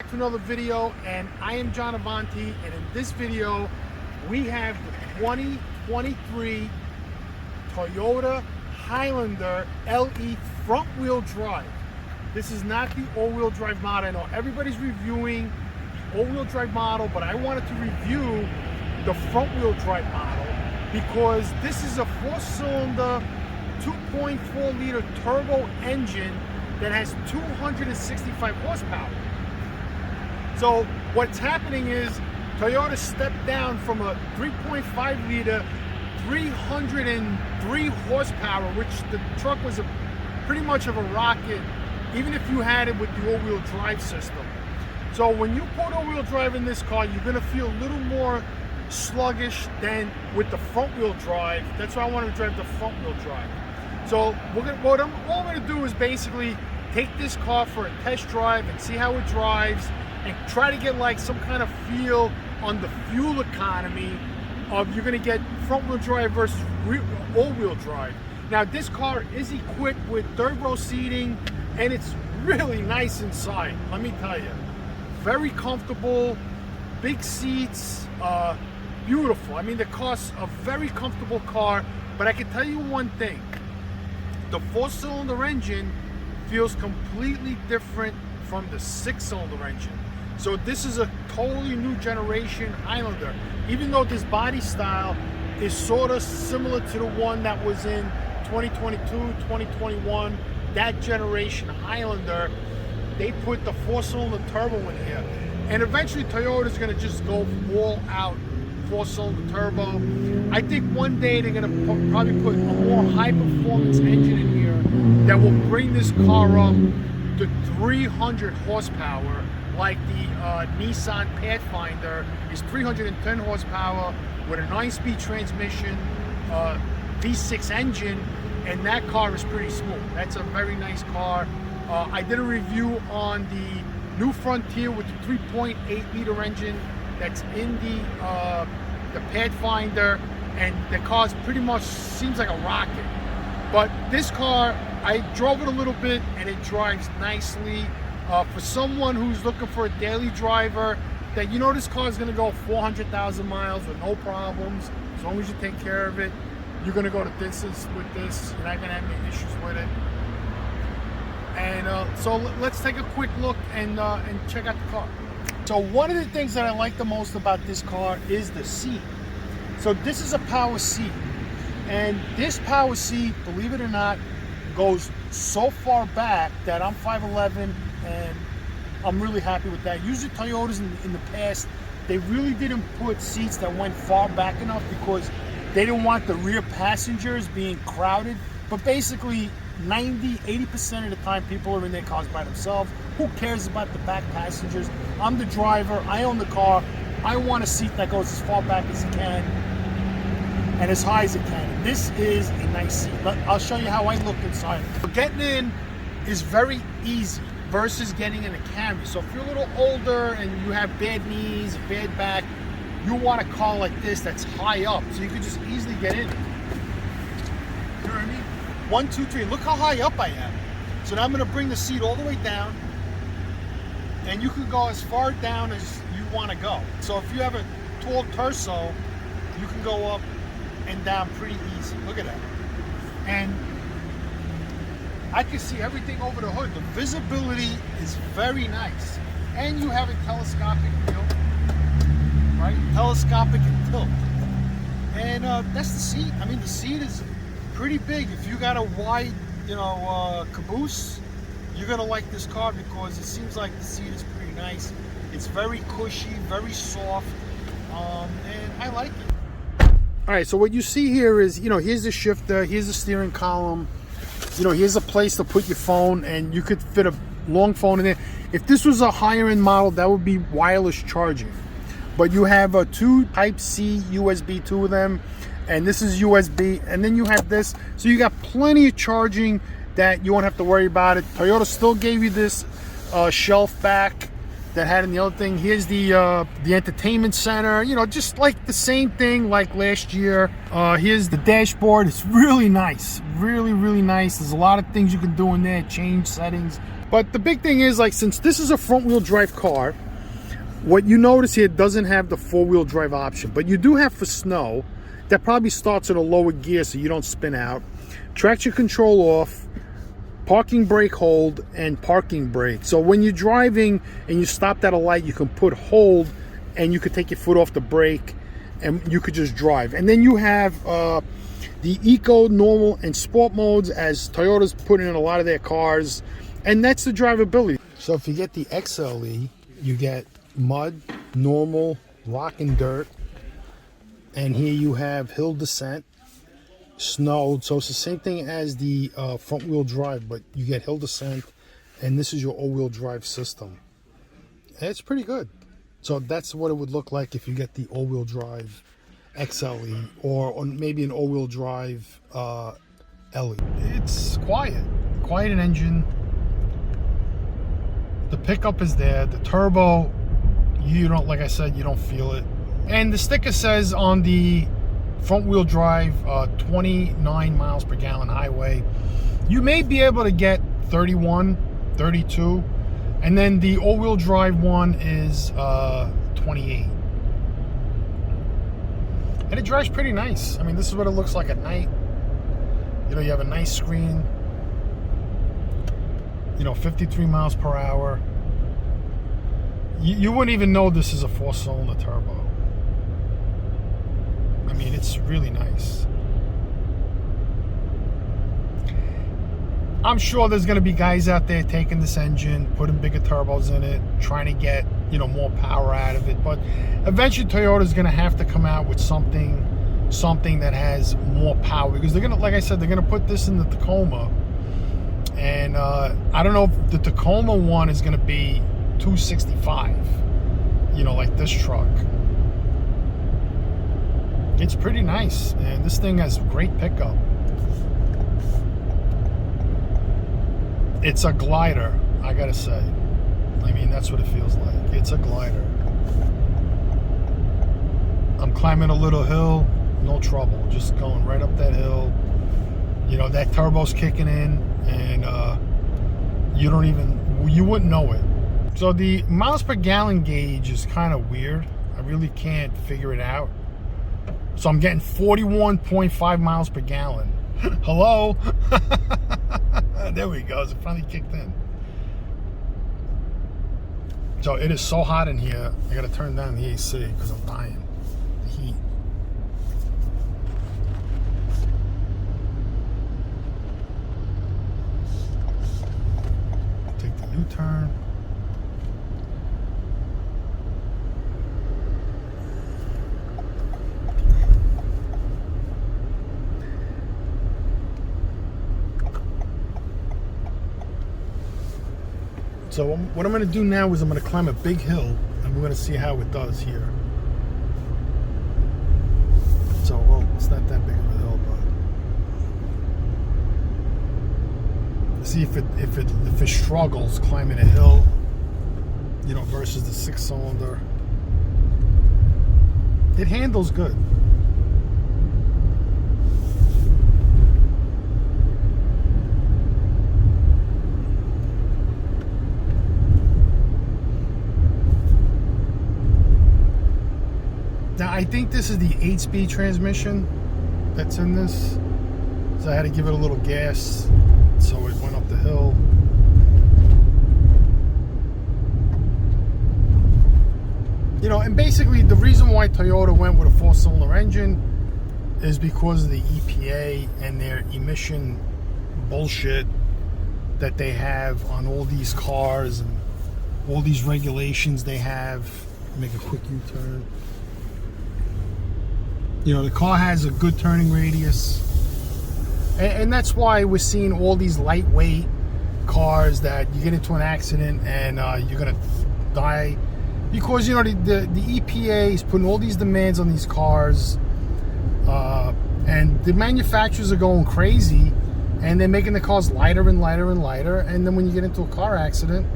back to another video, and I am JohnAvanti, and in this video we have the 2023 Toyota Highlander LE front wheel drive. This is not the all-wheel drive model. I know everybody's reviewing the all-wheel drive model, but I wanted to review the front wheel drive model because this is a 4-cylinder 2.4 liter turbo engine that has 265 horsepower. So what's happening is Toyota stepped down from a 3.5 liter 303 horsepower, which the truck was pretty much of a rocket, even if you had it with the all-wheel drive system. So when you put all-wheel drive in this car, you're gonna feel a little more sluggish than with the front-wheel drive. That's why I want to drive the front-wheel drive. So all I'm gonna do is basically take this car for a test drive and see how it drives, and try to get like some kind of feel on the fuel economy of you're gonna get front-wheel drive versus all-wheel drive. Now this car is equipped with third row seating, and it's really nice inside. Let me tell you, very comfortable, big seats, beautiful. I mean, the car's a very comfortable car. But I can tell you one thing: the 4-cylinder engine feels completely different from the 6-cylinder engine. So this is a totally new generation Highlander. Even though this body style is sort of similar to the one that was in 2022, 2021, that generation Highlander, they put the 4-cylinder turbo in here. And eventually Toyota's gonna just go all out 4-cylinder turbo. I think one day they're gonna probably put a more high performance engine in here that will bring this car up to 300 horsepower, like the Nissan Pathfinder is 310 horsepower with a 9-speed transmission, V6 engine, and that car is pretty smooth. That's a very nice car. I did a review on the new Frontier with the 3.8 liter engine that's in the Pathfinder, and the car pretty much seems like a rocket. But this car, I drove it a little bit and it drives nicely. For someone who's looking for a daily driver, that you know this car is going to go 400,000 miles with no problems, as long as you take care of it. You're going to go the distance with this. You're not going to have any issues with it. And so let's take a quick look and check out the car. So one of the things that I like the most about this car is the seat. So this is a power seat, and this power seat, believe it or not, goes so far back that I'm 5'11", and I'm really happy with that. Usually Toyotas in the past, they really didn't put seats that went far back enough because they didn't want the rear passengers being crowded. But basically 90-80% of the time people are in their cars by themselves. Who cares about the back passengers? I'm the driver, I own the car. I want a seat that goes as far back as it can and as high as it can. This is a nice seat. I'll show you how I look inside. Getting in is very easy versus getting in a Camry. So if you're a little older and you have bad knees, bad back, you want a car like this that's high up, so you can just easily get in. You know what I mean? 1, 2, 3. Look how high up I am. So now I'm going to bring the seat all the way down, and you can go as far down as you want to go. So if you have a tall torso, you can go up and down pretty easy. Look at that. And I can see everything over the hood. The visibility is very nice. And you have a telescopic view, right? Telescopic and tilt. And that's the seat. I mean, the seat is pretty big. If you got a wide, caboose, you're gonna like this car because it seems like the seat is pretty nice. It's very cushy, very soft, and I like it. All right, so what you see here is, here's the shifter, here's the steering column. Here's a place to put your phone, and you could fit a long phone in there. If this was a higher end model, that would be wireless charging. But you have a 2 Type-C USB, 2 of them, and this is USB, and then you have this. So you got plenty of charging that you won't have to worry about it. Toyota still gave you this shelf back that had in the other thing. Here's the entertainment center, just like the same thing like last year. Here's the dashboard. It's really nice, really nice. There's a lot of things you can do in there, change settings, But the big thing is, like, since this is a front-wheel drive car, what you notice here doesn't have the four-wheel drive option, but you do have for snow. That probably starts at a lower gear so you don't spin out. Traction control off, parking brake hold, and parking brake. So when you're driving and you stopped at a light, you can put hold and you could take your foot off the brake and you could just drive. And then you have the Eco, Normal, and Sport modes, as Toyota's putting in a lot of their cars. And that's the drivability. So if you get the XLE, you get mud, normal, rock and dirt. And here you have hill descent, snow. So it's the same thing as the front wheel drive, but you get hill descent, and this is your all-wheel drive system. And it's pretty good. So that's what it would look like if you get the all-wheel drive XLE or maybe an all-wheel drive LE. It's quiet an engine. The pickup is there. The turbo, you don't, like I said, you don't feel it. And the sticker says on the front wheel drive 29 miles per gallon highway. You may be able to get 31, 32, and then the all-wheel drive one is 28. And it drives pretty nice. I mean, this is what it looks like at night. You know, you have a nice screen. You know, 53 miles per hour. You wouldn't even know this is a 4-cylinder turbo. I mean, it's really nice. I'm sure there's going to be guys out there taking this engine, putting bigger turbos in it, trying to get, you know, more power out of it. But eventually Toyota's going to have to come out with something that has more power, because they're going to, like I said, they're going to put this in the Tacoma. And I don't know if the Tacoma one is going to be 265, you know, like this truck. It's pretty nice, and this thing has great pickup. It's a glider, I gotta say. I mean, that's what it feels like. It's a glider. I'm climbing a little hill, no trouble. Just going right up that hill. You know, that turbo's kicking in, and you wouldn't know it. So the miles per gallon gauge is kind of weird. I really can't figure it out. So I'm getting 41.5 miles per gallon. Hello? There we go. It finally kicked in. So it is so hot in here. I got to turn down the AC because I'm dying. The heat. Take the U-turn. So what I'm going to do now is I'm going to climb a big hill, and we're going to see how it does here. So, well, it's not that big of a hill, but see if it struggles climbing a hill, you know, versus the 6-cylinder. It handles good. Now, I think this is the 8-speed transmission that's in this. So I had to give it a little gas, so it went up the hill. You know, and basically the reason why Toyota went with a 4-cylinder engine is because of the EPA and their emission bullshit that they have on all these cars and all these regulations they have. Make a quick U-turn. You know, the car has a good turning radius, and that's why we're seeing all these lightweight cars that you get into an accident and you're gonna die, because, you know, the EPA is putting all these demands on these cars, and the manufacturers are going crazy, and they're making the cars lighter and lighter and lighter, and then when you get into a car accident,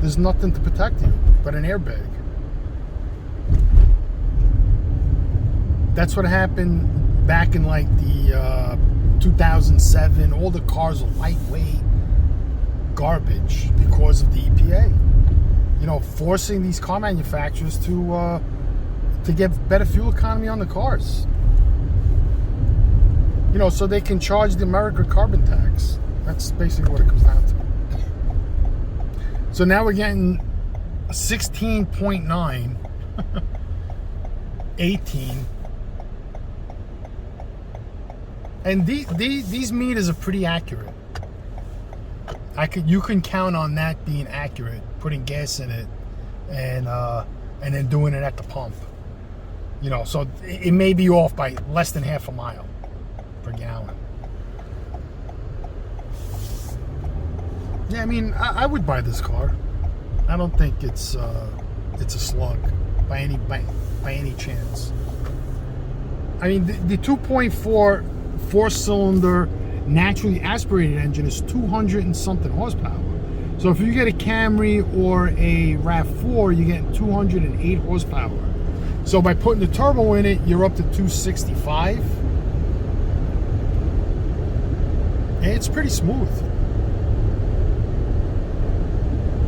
there's nothing to protect you but an airbag. That's what happened back in like the 2007. All the cars were lightweight, garbage because of the EPA. You know, forcing these car manufacturers to get better fuel economy on the cars. You know, so they can charge the American carbon tax. That's basically what it comes down to. So now we're getting 16.9, 18. And these meters are pretty accurate. You can count on that being accurate, putting gas in it, and then doing it at the pump. You know, so it may be off by less than half a mile per gallon. Yeah, I mean, I would buy this car. I don't think it's a slug by any chance. I mean, the 2.4 four-cylinder naturally aspirated engine is 200 and something horsepower. So if you get a Camry or a RAV4, you get 208 horsepower. So by putting the turbo in it, you're up to 265. And it's pretty smooth.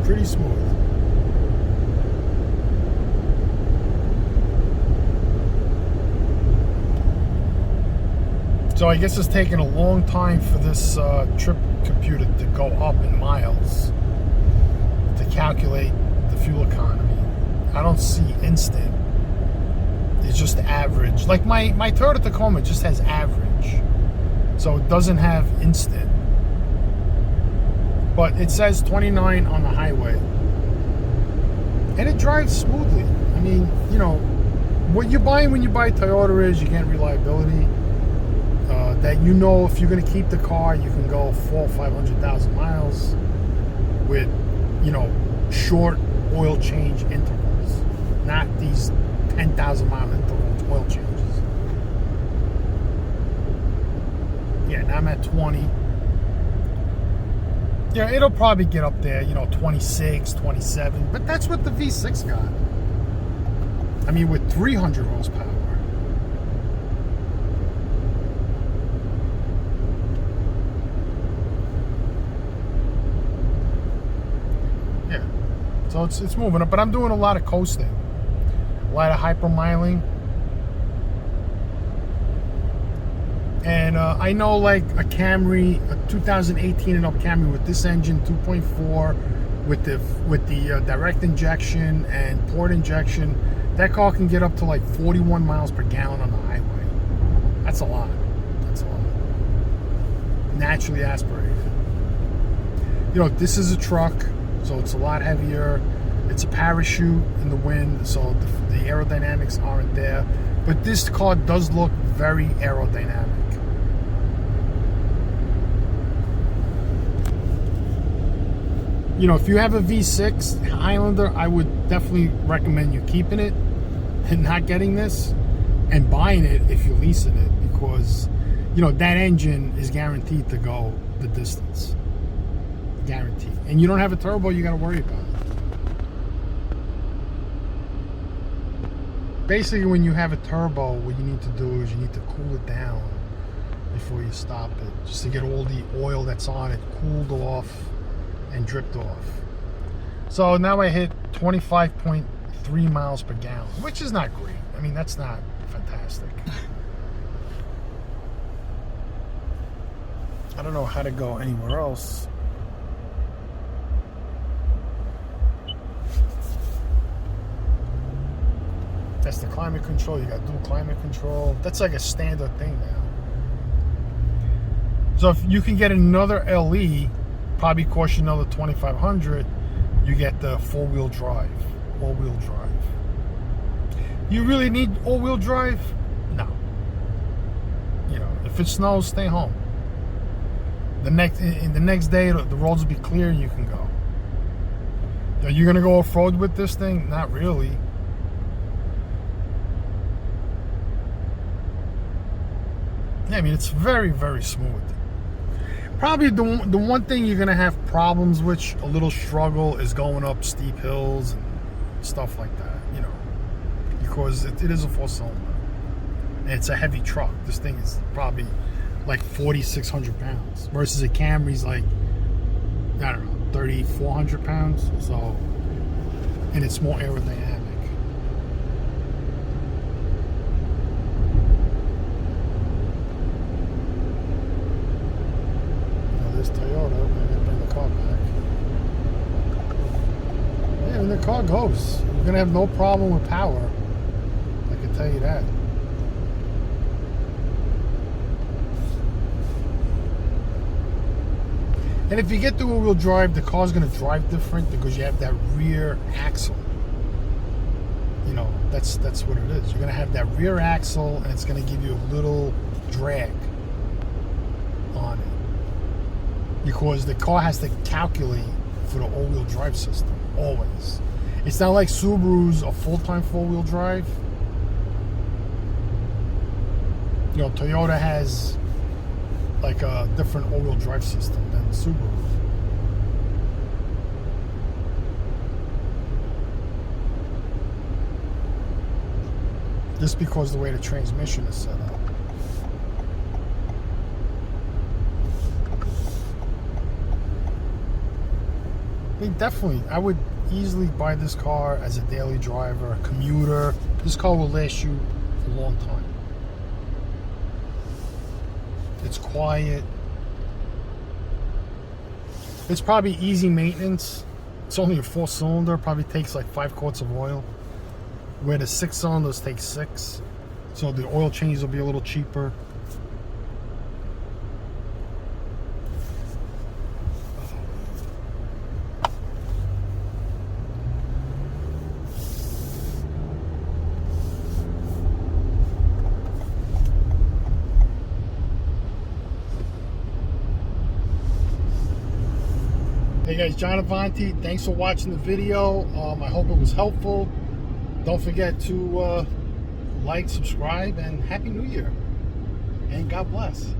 Pretty smooth. So I guess it's taking a long time for this trip computer to go up in miles to calculate the fuel economy. I don't see instant. It's just average. Like my Toyota Tacoma just has average. So it doesn't have instant. But it says 29 on the highway. And it drives smoothly. I mean, you know, what you're buying when you buy Toyota is you get reliability. That you know if you're going to keep the car, you can go 400,000 or 500,000 miles with, you know, short oil change intervals. Not these 10,000 mile interval oil changes. Yeah, now I'm at 20. Yeah, it'll probably get up there, you know, 26, 27. But that's what the V6 got. I mean, with 300 horsepower. Yeah. So it's moving up. But I'm doing a lot of coasting. A lot of hypermiling. And I know like a Camry, a 2018 and up Camry with this engine, 2.4, with the direct injection and port injection, that car can get up to like 41 miles per gallon on the highway. That's a lot. That's a lot. Naturally aspirated. You know, this is a truck, so it's a lot heavier. It's a parachute in the wind, so the aerodynamics aren't there. But this car does look very aerodynamic. You know, if you have a V6 Highlander, I would definitely recommend you keeping it and not getting this, and buying it if you're leasing it, because, you know, that engine is guaranteed to go the distance. Guaranteed. And you don't have a turbo, you got to worry about it. Basically, when you have a turbo, what you need to do is you need to cool it down before you stop it, just to get all the oil that's on it cooled off and dripped off. So now I hit 25.3 miles per gallon, which is not great. I mean, that's not fantastic. I don't know how to go anywhere else. That's the climate control. You got dual climate control. That's like a standard thing now. So if you can get another LE, probably cost you another $2,500. You get the four-wheel drive, all-wheel drive. You really need all-wheel drive? No. You know, if it snows, stay home. The next day, the roads will be clear and you can go. Are you gonna go off-road with this thing? Not really. Yeah, I mean, it's very, very smooth. Probably the one thing you're going to have problems with, a little struggle, is going up steep hills and stuff like that, you know, because it is a four-cylinder. And it's a heavy truck. This thing is probably like 4,600 pounds versus a Camry's like, I don't know, 3,400 pounds. So, and it's more aerodynamic. Now this Toyota, maybe bring the car back. Yeah, when the car goes, you're gonna have no problem with power. I can tell you that. And if you get the all-wheel drive, the car's going to drive different because you have that rear axle. You know, that's what it is. You're going to have that rear axle, and it's going to give you a little drag on it. Because the car has to calculate for the all-wheel drive system, always. It's not like Subaru's a full-time four-wheel drive. You know, Toyota has like a different all-wheel drive system than Subaru. Just because the way the transmission is set up. I mean, definitely, I would easily buy this car as a daily driver, a commuter. This car will last you a long time. It's quiet. It's probably easy maintenance. It's only a 4-cylinder, probably takes like 5 quarts of oil, where the 6 cylinders take 6. So the oil changes will be a little cheaper. Hey guys, JohnAvanti. Thanks for watching the video. I hope it was helpful. Don't forget to like, subscribe, and Happy New Year. And God bless.